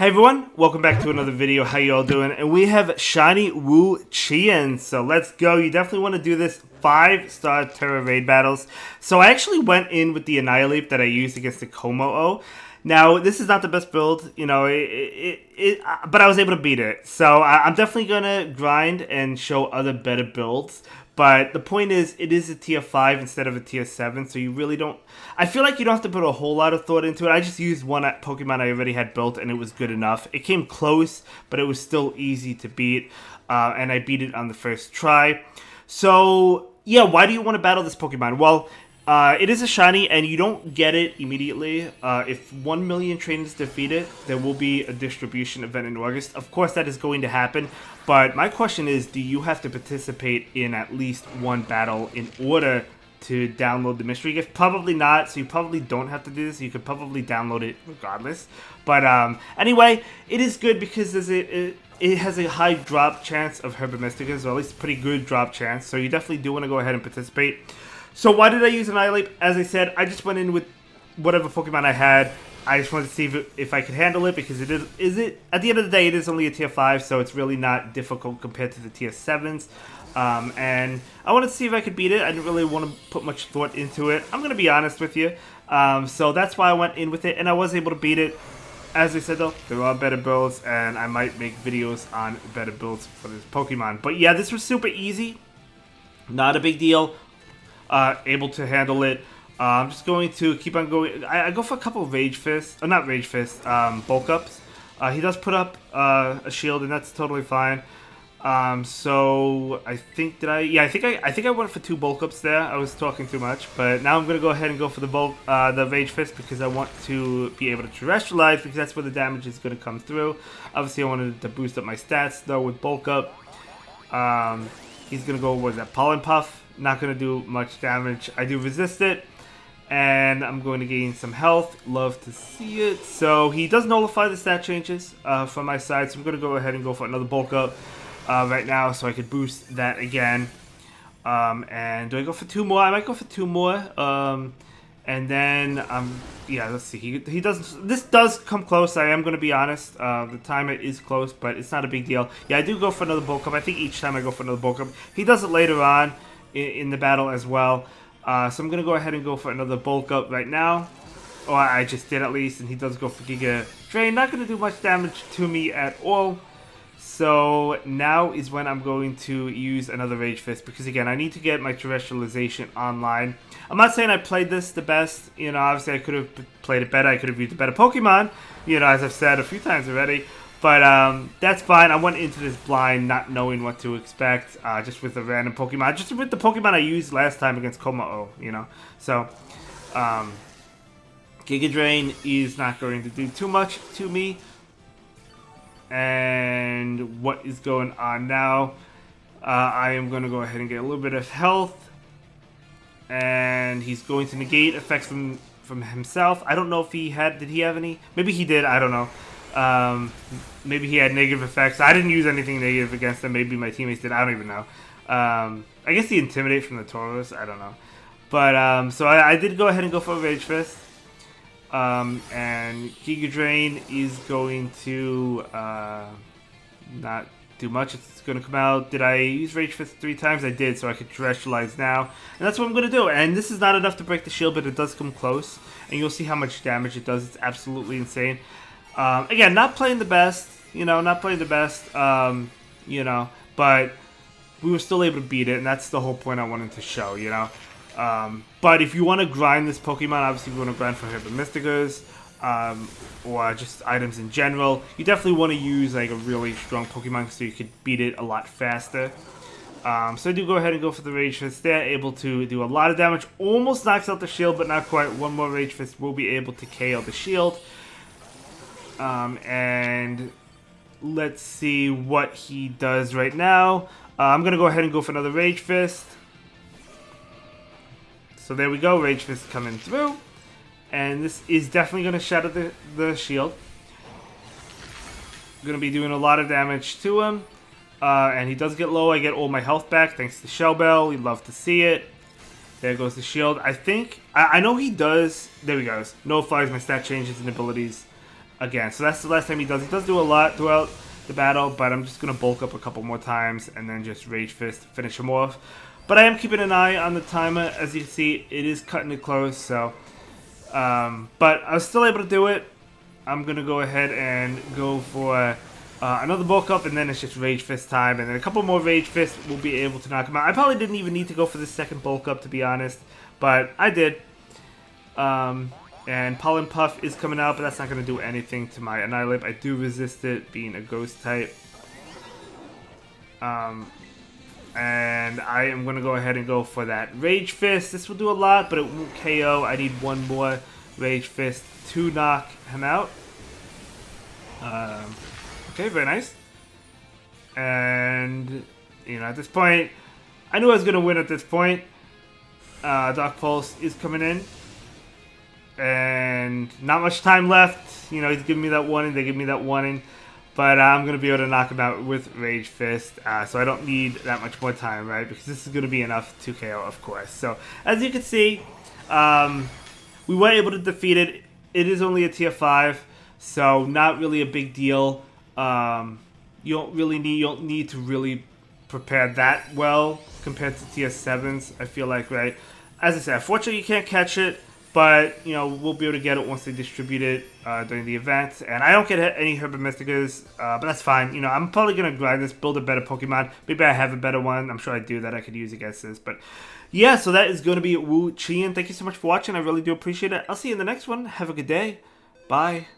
Hey everyone, welcome back to another video. How you all doing? And we have shiny Wo-Chien, so let's go. You definitely want to do this 5-star Terra raid battles. So I actually went in with the Annihilate that I used against the Komo-O. Now, this is not the best build, you know, but I was able to beat it. So I'm definitely going to grind and show other better builds. But the point is, it is a tier 5 instead of a tier 7, so you really don't... I feel like you don't have to put a whole lot of thought into it. I just used one Pokemon I already had built, and it was good enough. It came close, but it was still easy to beat, and I beat it on the first try. So, yeah, why do you want to battle this Pokemon? Well, it is a shiny, and you don't get it immediately. If 1 million trainers defeat it, there will be a distribution event in August. Of course, that is going to happen, but my question is, do you have to participate in at least one battle in order to download the mystery gift? Probably not, so you probably don't have to do this. You could probably download it regardless. But anyway, it is good because it has a high drop chance of Herbamysticus, or at least a pretty good drop chance, so you definitely do want to go ahead and participate. So why did I use Annihilate? As I said, I just went in with whatever Pokemon I had. I just wanted to see if I could handle it, because it is at the end of the day, it is only a tier 5, so it's really not difficult compared to the tier 7s. And I wanted to see if I could beat it. I didn't really want to put much thought into it, I'm going to be honest with you. So that's why I went in with it, and I was able to beat it. As I said though, there are better builds, and I might make videos on better builds for this Pokemon. But yeah, this was super easy. Not a big deal. Able to handle it. I'm just going to keep on going. I go for a couple of Rage Fists. Not Rage Fists, Bulk Ups. He does put up a shield, and that's totally fine. So I think I think I went for 2 Bulk Ups there. I was talking too much, but now I'm gonna go ahead and go for the Rage Fist, because I want to be able to terrestrialize, because that's where the damage is gonna come through. Obviously, I wanted to boost up my stats though with Bulk Up. He's gonna go, what is that, Pollen Puff? Not gonna do much damage. I do resist it, and I'm going to gain some health. Love to see it. So he does nullify the stat changes from my side, so I'm gonna go ahead and go for another Bulk Up right now, so I could boost that again. And do I go for 2 more? I might go for 2 more. And then yeah, let's see. He does. This does come close. I am going to be honest. The timer is close, but it's not a big deal. Yeah, I do go for another Bulk Up. I think each time I go for another Bulk Up. He does it later on in the battle as well. So I'm going to go ahead and go for another Bulk Up right now. Or I just did at least, and he does go for Giga Drain. Not going to do much damage to me at all. So now is when I'm going to use another Rage Fist, because again, I need to get my terrestrialization online. I'm not saying I played this the best, you know, obviously I could have played it better, I could have used a better Pokemon, you know, as I've said a few times already, but that's fine. I went into this blind, not knowing what to expect, just with a random Pokemon, just with the Pokemon I used last time against Komo-O, you know, so, Giga Drain is not going to do too much to me. And what is going on now? I am going to go ahead and get a little bit of health, and he's going to negate effects from himself. I don't know if he had. Did he have any? Maybe he did. I don't know. Maybe he had negative effects. I didn't use anything negative against him. Maybe my teammates did. I don't even know. I guess the Intimidate from the Tauros. I don't know. But so I did go ahead and go for a Rage Fist. And Giga Drain is going to not do much. It's going to come out. Did I use Rage Fist 3 times? I did, so I could terrestrialize now. And that's what I'm going to do. And this is not enough to break the shield, but it does come close. And you'll see how much damage it does. It's absolutely insane. Again, not playing the best. You know, not playing the best. You know, but we were still able to beat it. And that's the whole point I wanted to show, you know. But if you want to grind this Pokemon, obviously if you want to grind for Herbamysticus, or just items in general, you definitely want to use like a really strong Pokemon so you could beat it a lot faster. So I do go ahead and go for the Rage Fist. They're able to do a lot of damage, almost knocks out the shield, but not quite. One more Rage Fist will be able to KO the shield. And let's see what he does right now. I'm going to go ahead and go for another Rage Fist. So there we go, Rage Fist coming through. And this is definitely going to shatter the shield. Going to be doing a lot of damage to him. And he does get low. I get all my health back thanks to Shell Bell. You'd love to see it. There goes the shield. I think, I know he does, there he goes. Nullifies my stat changes and abilities. again. So that's the last time he does. He does do a lot throughout the battle, but I'm just going to bulk up a couple more times and then just Rage Fist, finish him off. But I am keeping an eye on the timer. As you can see, it is cutting it close, so... but I was still able to do it. I'm going to go ahead and go for another bulk up, and then it's just Rage Fist time. And then a couple more Rage Fists will be able to knock him out. I probably didn't even need to go for the second bulk up, to be honest, but I did. And Pollen Puff is coming out, but that's not going to do anything to my Annihilate. I do resist it, being a ghost type. And I am going to go ahead and go for that Rage Fist. This will do a lot, but it won't KO. I need one more Rage Fist to knock him out. Okay, very nice. And, you know, at this point, I knew I was going to win at this point. Dark Pulse is coming in. And not much time left. You know, he's giving me that warning. They give me that warning. But I'm going to be able to knock him out with Rage Fist. So I don't need that much more time, right? Because this is going to be enough to KO, of course. So as you can see, we were able to defeat it. It is only a tier 5. So not really a big deal. You don't need to really prepare that well compared to tier 7s, I feel like, right? As I said, unfortunately you can't catch it. But, you know, we'll be able to get it once they distribute it during the event. And I don't get any Herba Mysticas, but that's fine. You know, I'm probably going to grind this, build a better Pokemon. Maybe I have a better one. I'm sure I do that I could use against this. But, yeah, so that is going to be Wo-Chien. Thank you so much for watching. I really do appreciate it. I'll see you in the next one. Have a good day. Bye.